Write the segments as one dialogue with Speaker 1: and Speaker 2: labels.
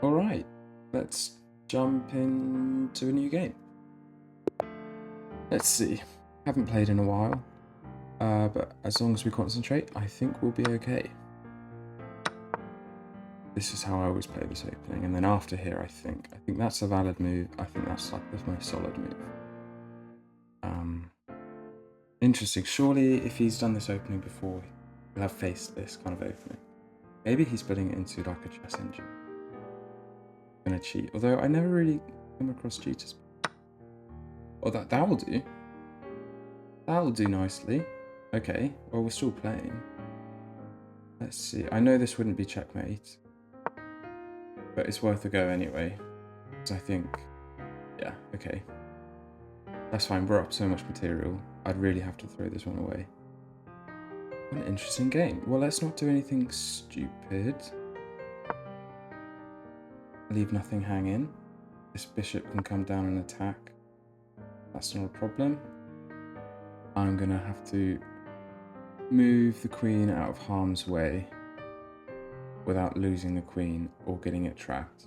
Speaker 1: Alright, let's jump into a new game. Let's see. Haven't played in a while, but as long as we concentrate, I think we'll be okay. This is how I always play this opening, and then after here, I think that's a valid move. I think that's like the most solid move. Interesting. Surely, if he's done this opening before, he'll have faced this kind of opening. Maybe he's putting it into like a chess engine. Gonna cheat, although I never really come across cheaters. Oh, that will do. That'll do nicely. Okay, well, we're still playing. Let's see. I know this wouldn't be checkmate, but it's worth a go anyway. Because I think, yeah, okay. That's fine. We're up so much material. I'd really have to throw this one away. What an interesting game. Well, let's not do anything stupid. Leave nothing hanging. This bishop can come down and attack. That's not a problem. I'm gonna have to move the queen out of harm's way without losing the queen or getting it trapped.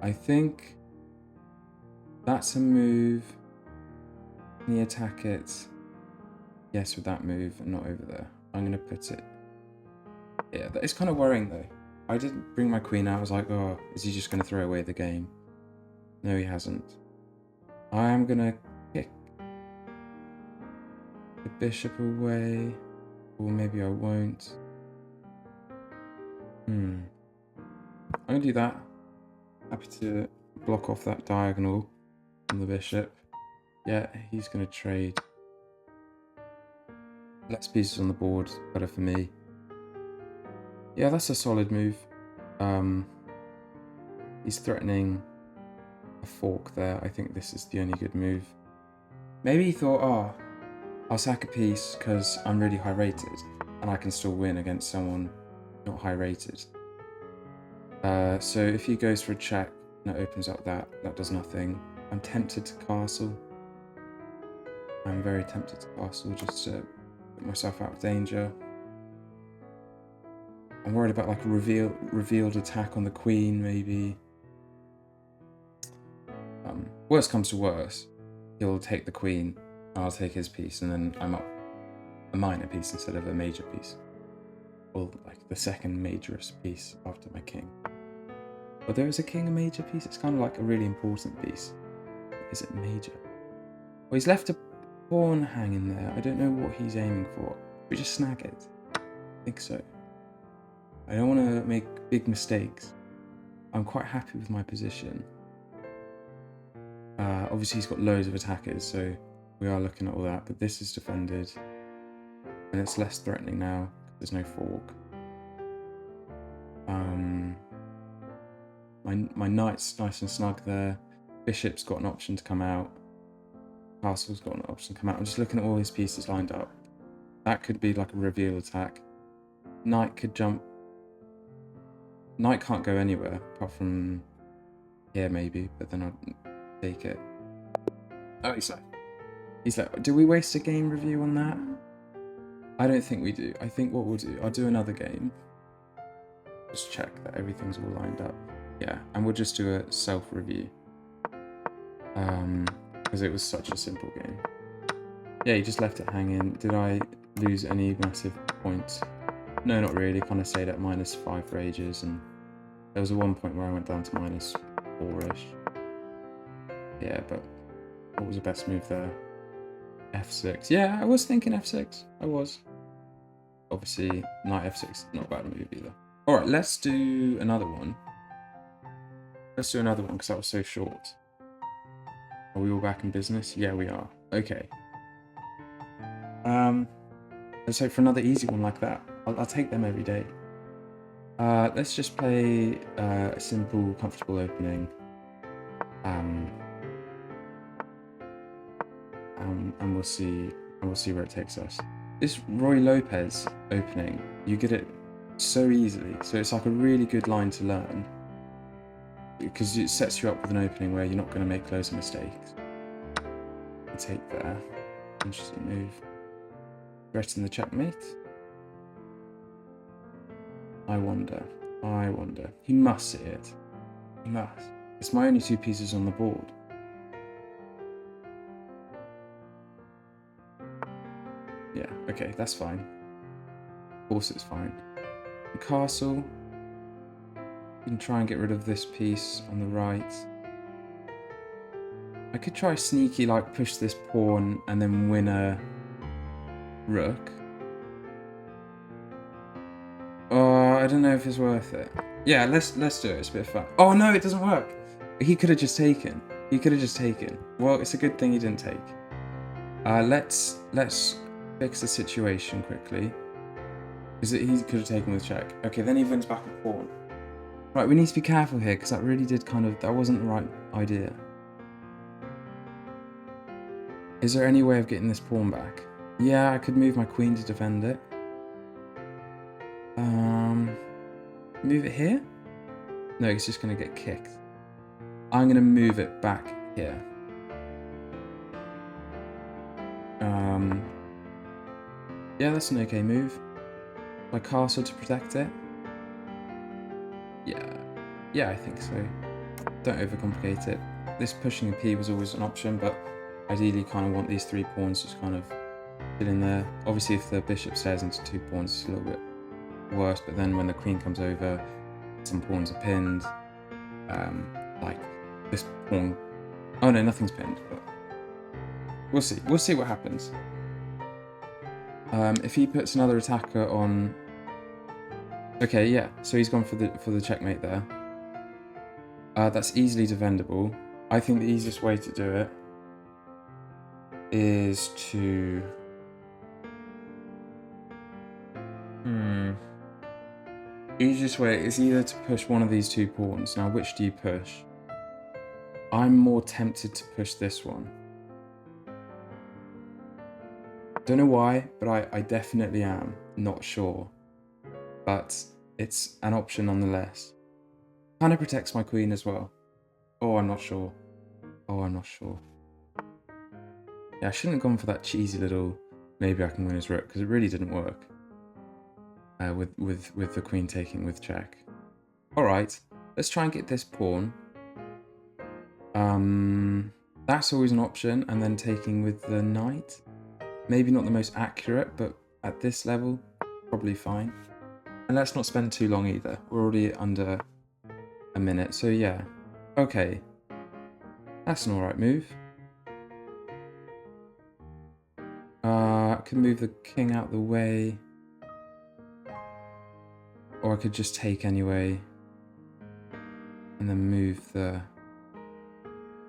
Speaker 1: I think that's a move. Can he attack it? Yes, with that move and not over there. I'm gonna put it. Yeah, that is kind of worrying though. I didn't bring my queen out. I was like, oh, is he just gonna throw away the game? No, he hasn't. I am gonna kick the bishop away, or maybe I won't. I'm gonna do that. Happy to block off that diagonal on the bishop. Yeah, he's gonna trade. Less pieces on the board, better for me. Yeah, that's a solid move. He's threatening a fork there. I think this is the only good move. Maybe he thought, oh, I'll sack a piece because I'm really high rated and I can still win against someone not high rated. So if he goes for a check and it opens up that does nothing. I'm tempted to castle. I'm very tempted to castle just to put myself out of danger. I'm worried about like a revealed attack on the queen, maybe. Worst comes to worst, he'll take the queen, I'll take his piece, and then I'm up a minor piece instead of a major piece. Or like the second majorest piece after my king. But there is a king a major piece? It's kind of like a really important piece. Is it major? Well, he's left a pawn hanging there. I don't know what he's aiming for. We just snag it. I think so. I don't want to make big mistakes. I'm quite happy with my position. Obviously he's got loads of attackers, so we are looking at all that, but this is defended. And it's less threatening now, because there's no fork. My knight's nice and snug there. Bishop's got an option to come out. Castle's got an option to come out. I'm just looking at all his pieces lined up. That could be like a reveal attack. Knight could jump. Knight can't go anywhere apart from here maybe, but then I'd take it. Oh, he's like, do we waste a game review on that? I don't think we do. I think what we'll do, I'll do another game. Just check that everything's all lined up. Yeah, and we'll just do a self-review. Because it was such a simple game. Yeah, he just left it hanging. Did I lose any massive points? No, not really. Kind of stayed at -5 for ages, and there was one point where I went down to -4-ish. Yeah, but what was the best move there? F6. Yeah, I was thinking F6. I was. Obviously, knight F6, not a bad move either. Alright, let's do another one. Let's do another one because that was so short. Are we all back in business? Yeah, we are. Okay. Let's hope for another easy one like that. I'll take them every day. Let's just play a simple, comfortable opening. And we'll see where it takes us. This Roy Lopez opening, you get it so easily. So it's like a really good line to learn because it sets you up with an opening where you're not going to make loads of mistakes. Take there. Interesting move. Threaten the checkmate. I wonder. He must see it. He must. It's my only 2 pieces on the board. Yeah, okay, that's fine. Of course it's fine. The castle. You can try and get rid of this piece on the right. I could try sneaky, like push this pawn and then win a rook. Oh, I don't know if it's worth it. Yeah, let's do it. It's a bit of fun. Oh no, it doesn't work. He could have just taken. He could have just taken. Well, it's a good thing he didn't take. Let's fix the situation quickly. Because he could have taken with check. Okay, then he wins back a pawn. Right, we need to be careful here because that really did that wasn't the right idea. Is there any way of getting this pawn back? Yeah, I could move my queen to defend it. Move it here? No, it's just going to get kicked. I'm going to move it back here. Yeah, that's an okay move. My castle to protect it? Yeah, I think so. Don't overcomplicate it. This pushing a p was always an option, but ideally you kind of want these 3 pawns just kind of sit in there. Obviously if the bishop stares into 2 pawns it's a little bit worse, but then when the queen comes over, some pawns are pinned. Like this pawn. Oh no, nothing's pinned, but we'll see. We'll see what happens. If he puts another attacker on. Okay, yeah. So he's gone for the checkmate there. That's easily defendable. I think the easiest way to do it is to. Easiest way is either to push one of these 2 pawns. Now, which do you push? I'm more tempted to push this one. Don't know why, but I definitely am. Not sure. But it's an option nonetheless. Kind of protects my queen as well. Oh, I'm not sure. Yeah, I shouldn't have gone for that cheesy little maybe I can win his rook, because it really didn't work. With the queen taking with check. Alright, let's try and get this pawn. That's always an option, and then taking with the knight. Maybe not the most accurate, but at this level, probably fine. And let's not spend too long either. We're already under a minute, so yeah. Okay. That's an alright move. I could move the king out the way. Or I could just take anyway. And then move the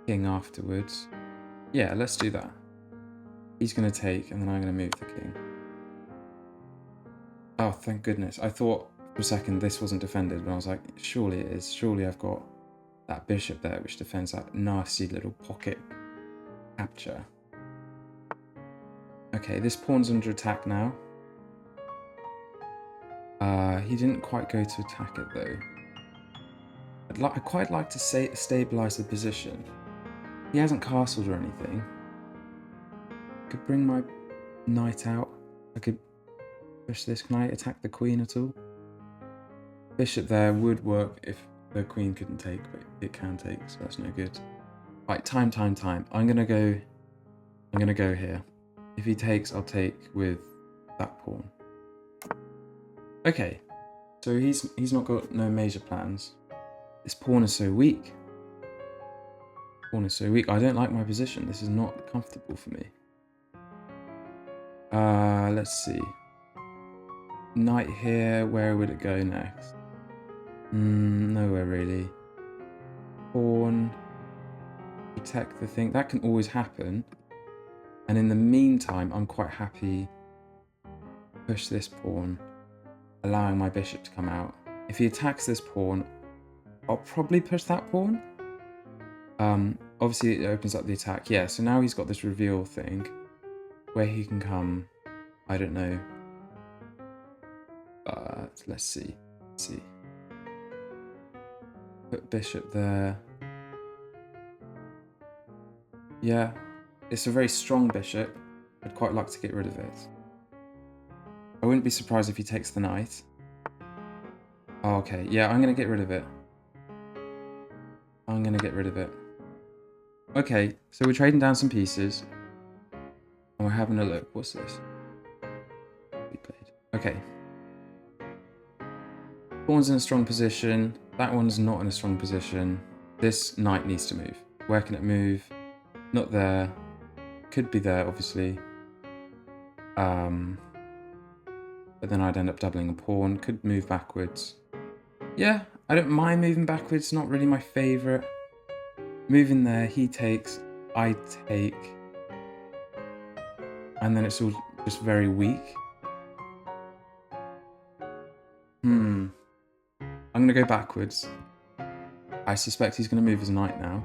Speaker 1: king afterwards. Yeah, let's do that. He's going to take, and then I'm going to move the king. Oh, thank goodness. I thought for a second this wasn't defended, but I was like, surely it is. Surely I've got that bishop there, which defends that nasty little pocket capture. Okay, this pawn's under attack now. He didn't quite go to attack it, though. I'd quite like to stabilise the position. He hasn't castled or anything. I could bring my knight out. I could push this. Can I attack the queen at all? Bishop there would work if the queen couldn't take, but it can take, so that's no good. Right, time. I'm gonna go here. If he takes, I'll take with that pawn. Okay, so he's not got no major plans. This pawn is so weak. I don't like my position. This is not comfortable for me. Let's see. Knight here, where would it go next? Nowhere really. Pawn. Protect the thing. That can always happen. And in the meantime, I'm quite happy to push this pawn, allowing my bishop to come out. If he attacks this pawn, I'll probably push that pawn. Obviously it opens up the attack. Yeah, so now he's got this reveal thing where he can come, I don't know. Let's see. Put bishop there. Yeah, it's a very strong bishop. I'd quite like to get rid of it. I wouldn't be surprised if he takes the knight. Oh, okay, yeah, I'm going to get rid of it. I'm going to get rid of it. Okay, so we're trading down some pieces. And we're having a look. What's this? We played. Okay. Pawn's in a strong position. That one's not in a strong position. This knight needs to move. Where can it move? Not there. Could be there, obviously. But then I'd end up doubling a pawn. Could move backwards. Yeah, I don't mind moving backwards. Not really my favourite. Moving there, he takes, I take. And then it's all just very weak. I'm going to go backwards. I suspect he's going to move his knight now.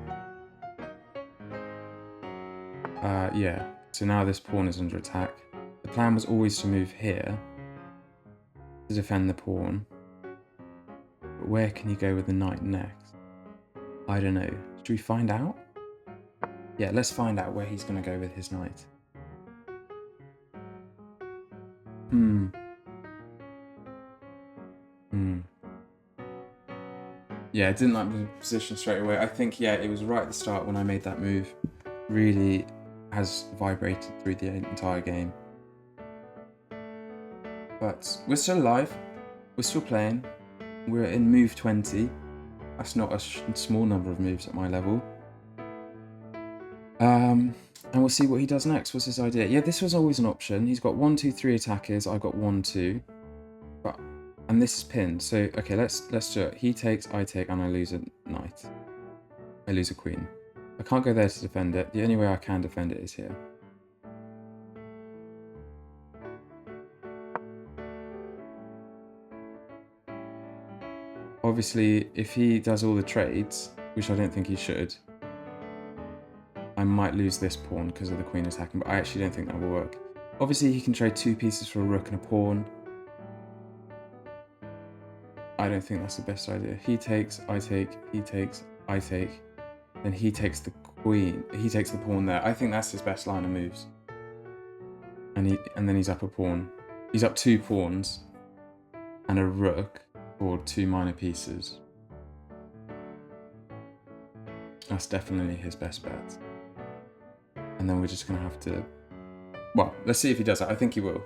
Speaker 1: Yeah, so now this pawn is under attack. The plan was always to move here to defend the pawn. But where can he go with the knight next? I don't know. Should we find out? Yeah, let's find out where he's going to go with his knight. Yeah, I didn't like the position straight away. I think, yeah, it was right at the start when I made that move. Really has vibrated through the entire game. But we're still alive. We're still playing. We're in move 20. That's not a small number of moves at my level. And we'll see what he does next. What's his idea? Yeah, this was always an option. He's got 1, 2, 3 attackers. I've got 1, 2. And this is pinned. So, okay, let's do it. He takes, I take, and I lose a knight. I lose a queen. I can't go there to defend it. The only way I can defend it is here. Obviously, if he does all the trades, which I don't think he should, I might lose this pawn because of the queen attacking, but I actually don't think that will work. Obviously, he can trade 2 pieces for a rook and a pawn. I don't think that's the best idea. He takes, I take, he takes, I take. Then he takes the queen. He takes the pawn there. I think that's his best line of moves. And then he's up a pawn. He's up 2 pawns and a rook for 2 minor pieces. That's definitely his best bet. And then we're just gonna have to. Well, let's see if he does that. I think he will.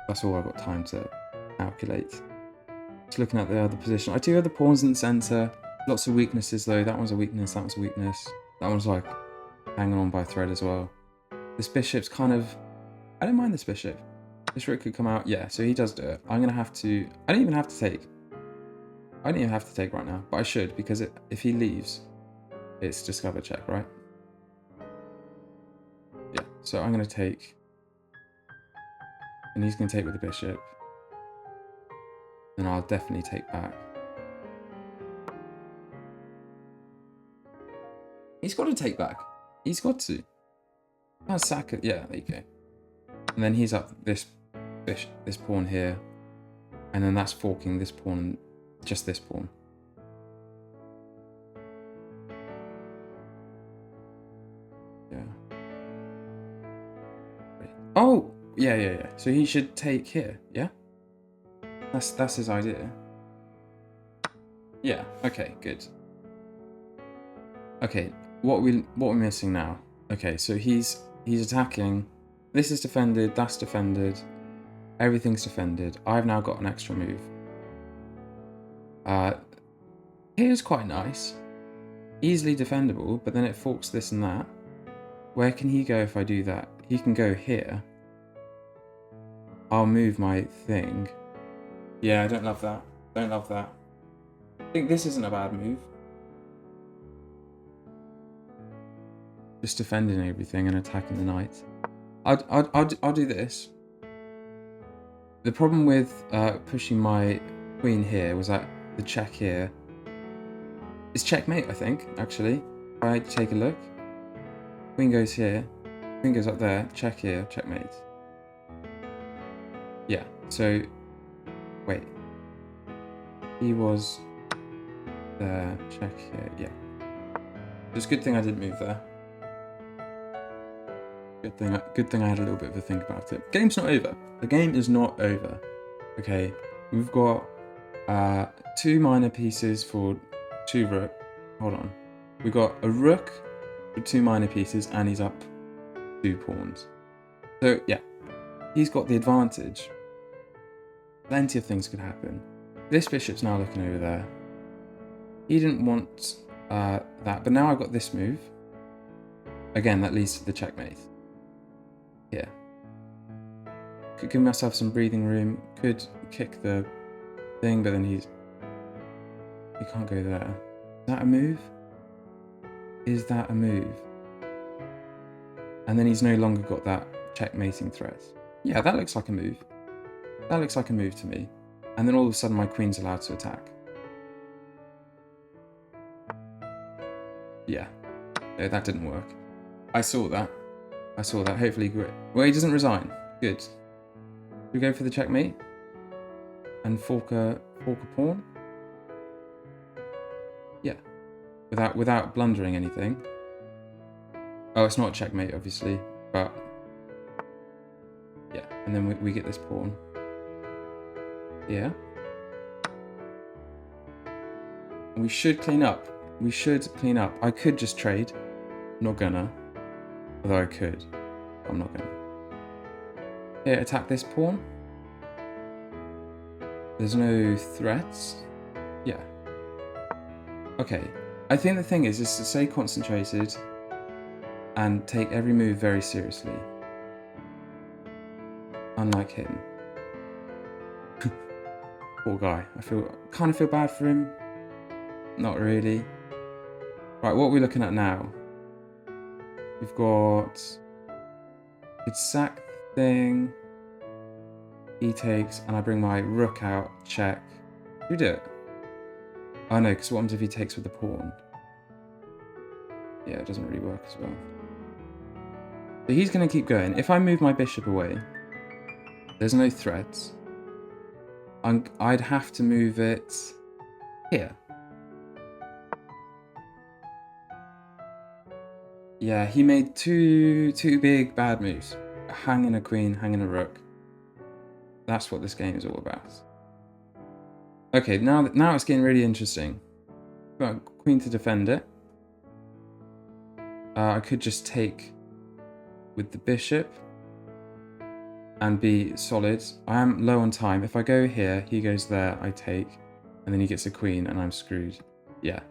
Speaker 1: That's all I've got time to calculate. Just looking at the other position. I do have the pawns in the centre. Lots of weaknesses though. That one's a weakness, that one's a weakness. That one's like hanging on by a thread as well. This bishop's kind of... I don't mind this bishop. This rook could come out. Yeah, so he does do it. I'm going to have to... I don't even have to take. I don't even have to take right now. But I should, because if he leaves, it's discover check, right? Yeah, so I'm going to take... And he's going to take with the bishop. Then I'll definitely take back. He's got to take back. He's got to. I'll sack it. Yeah, there you go. And then he's up this pawn here. And then that's forking this pawn and just this pawn. Yeah. Wait. Oh! Yeah. So he should take here, yeah? That's his idea. Yeah, okay, good. Okay, what we're missing now? Okay, so he's attacking. This is defended, that's defended. Everything's defended. I've now got an extra move. Here's quite nice. Easily defendable, but then it forks this and that. Where can he go if I do that? He can go here. I'll move my thing. Yeah, I don't love that. Don't love that. I think this isn't a bad move. Just defending everything and attacking the knight. I'll do this. The problem with pushing my queen here was that the check here is checkmate, I think, actually. If I take a look. Queen goes here. Queen goes up there. Check here. Checkmate. Yeah, so... Wait. He was there. Check here. Yeah. It's a good thing I didn't move there. Good thing I had a little bit of a think about it. Game's not over. The game is not over. Okay, we've got 2 minor pieces for 2 rook. Hold on. We got a rook with 2 minor pieces, and he's up 2 pawns. So yeah, he's got the advantage. Plenty of things could happen. This bishop's now looking over there. He didn't want that, but now I've got this move. Again, that leads to the checkmate. Here. Could give myself some breathing room. Could kick the thing, but then he can't go there. Is that a move? Is that a move? And then he's no longer got that checkmating threat. Yeah, that looks like a move. That looks like a move to me. And then all of a sudden my queen's allowed to attack. Yeah. No, that didn't work. I saw that. Hopefully great. Well, he doesn't resign. Good. We go for the checkmate? And fork a pawn? Yeah. Without blundering anything. Oh, it's not a checkmate, obviously. But yeah. And then we get this pawn. Yeah. We should clean up. I could just trade. Not gonna. Although I could. I'm not gonna. Here, attack this pawn. There's no threats. Yeah. Okay. I think the thing is to stay concentrated and take every move very seriously. Unlike him. Poor guy. I kind of feel bad for him. Not really. Right, what are we looking at now? We've got... It's sack thing. He takes, and I bring my rook out. Check. Who do it? Oh no, because what happens if he takes with the pawn? Yeah, it doesn't really work as well. So he's going to keep going. If I move my bishop away, there's no threats. I'd have to move it here. Yeah, he made two big bad moves. Hanging a queen, hanging a rook. That's what this game is all about. Okay, now it's getting really interesting. Got a queen to defend it. I could just take with the bishop and be solid. I am low on time. If I go here, he goes there, I take, and then he gets a queen and I'm screwed. Yeah,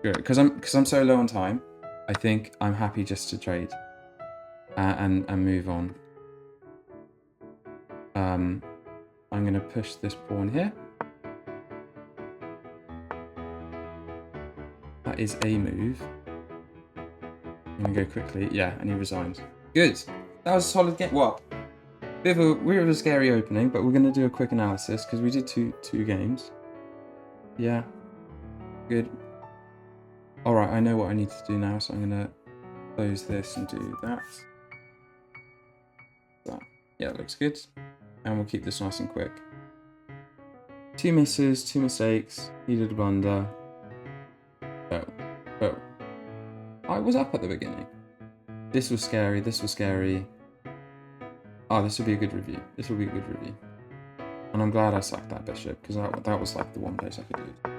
Speaker 1: good. Because I'm so low on time, I think I'm happy just to trade and move on. I'm going to push this pawn here. That is a move. I'm going to go quickly. Yeah, and he resigns. Good. That was a solid game. Well, bit of a scary opening, but we're going to do a quick analysis because we did two games. Yeah. Good. Alright, I know what I need to do now, so I'm going to close this and do that. So, yeah, it looks good. And we'll keep this nice and quick. 2 misses, 2 mistakes. He did a blunder. Oh. I was up at the beginning. This was scary, this was scary. Oh, this will be a good review. This will be a good review. And I'm glad I sacked that bishop, because that was like the one place I could do it.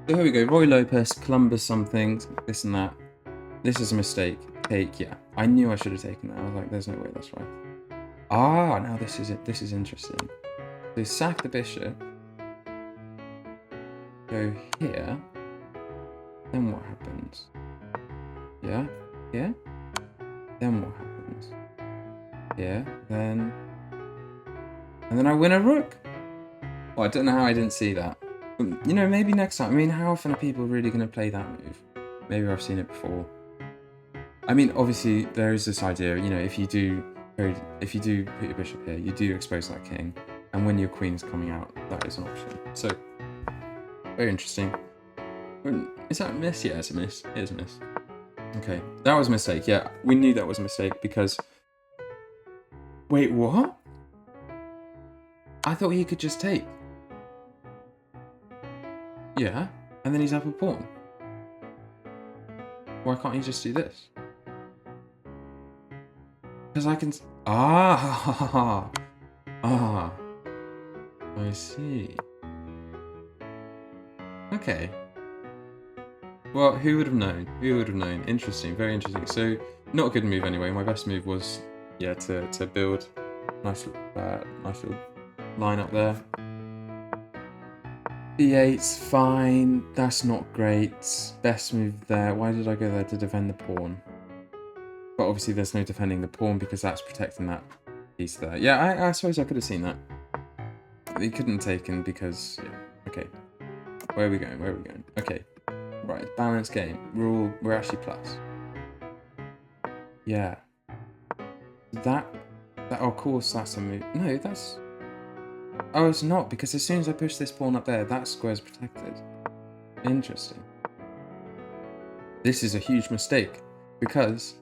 Speaker 1: So here we go. Roy Lopez, Columbus something, this and that. This is a mistake. Take, yeah. I knew I should have taken that. I was like, there's no way that's right. Ah, now this is it. This is interesting. So sack the bishop. Go here. Then what happens? Yeah? Yeah? Then what happens? Yeah, then... And then I win a rook! Oh, I don't know how I didn't see that. But, you know, maybe next time. I mean, how often are people really going to play that move? Maybe I've seen it before. I mean, obviously, there is this idea, you know, if you do put your bishop here, you do expose that king. And when your queen is coming out, that is an option. So, very interesting. Is that a miss? Yeah, it's a miss. It is a miss. Okay, that was a mistake. Yeah, we knew that was a mistake because... Wait, what? I thought he could just take. Yeah, and then he's up a pawn. Why can't he just do this? Because I can... Ah! Ah! I see. Okay. Well, who would have known? Who would have known? Interesting, very interesting. So, not a good move anyway. My best move was, yeah, to build nice little line up there. B8's fine. That's not great. Best move there. Why did I go there to defend the pawn? But obviously there's no defending the pawn because that's protecting that piece there. Yeah, I suppose I could have seen that. He couldn't have taken because... Yeah. Okay. Where are we going? Where are we going? Okay. Right, balanced game. We're actually plus. Yeah. That of course that's a move. No, that's... Oh, it's not, because as soon as I push this pawn up there, that square's protected. Interesting. This is a huge mistake, because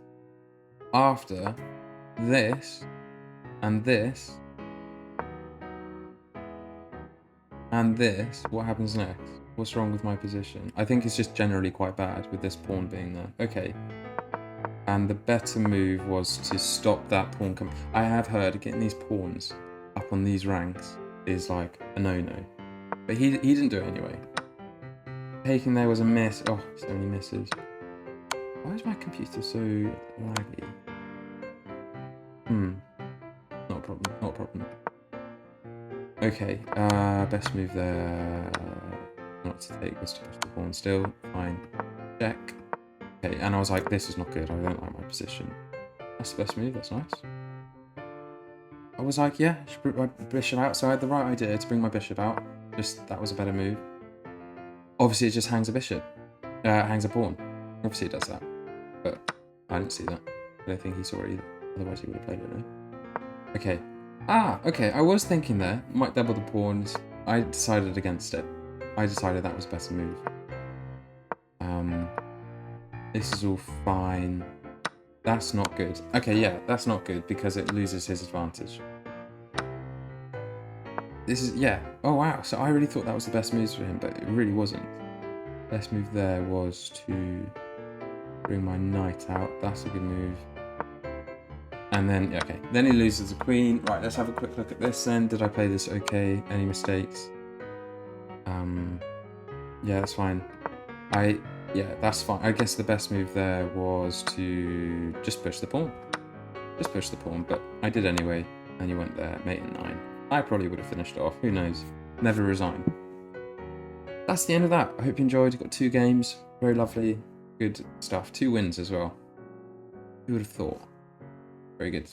Speaker 1: after this, and this, and this, what happens next? What's wrong with my position? I think it's just generally quite bad with this pawn being there. Okay. And the better move was to stop that pawn I have heard getting these pawns up on these ranks is like a no-no. But he didn't do it anyway. Taking there was a miss. Oh, so many misses. Why is my computer so laggy? Not a problem, not a problem. Okay, best move there. Not to take, was to push the pawn still. Fine. Check. Okay, and I was like, this is not good. I don't like my position. That's the best move, that's nice. I was like, yeah, I should bring my bishop out. So I had the right idea to bring my bishop out. Just, that was a better move. Obviously, it just hangs a bishop. Hangs a pawn. Obviously, it does that. But I didn't see that. I don't think he saw it either. Otherwise, he would have played it, no? Okay. Okay. I was thinking there. Might double the pawns. I decided against it. I decided that was a better move. This is all fine. That's not good. Okay, yeah, that's not good because it loses his advantage. This is, yeah. Oh, wow. So I really thought that was the best moves for him, but it really wasn't. Best move there was to bring my knight out. That's a good move. And then, yeah, okay. Then he loses the queen. Right, let's have a quick look at this then. Did I play this okay? Any mistakes? Yeah, that's fine. Yeah, that's fine. I guess the best move there was to just push the pawn. Just push the pawn, but I did anyway. And you went there, mate and 9. I probably would have finished it off. Who knows? Never resign. That's the end of that. I hope you enjoyed. Got 2 games. Very lovely. Good stuff. 2 wins as well. Who would have thought? Very good.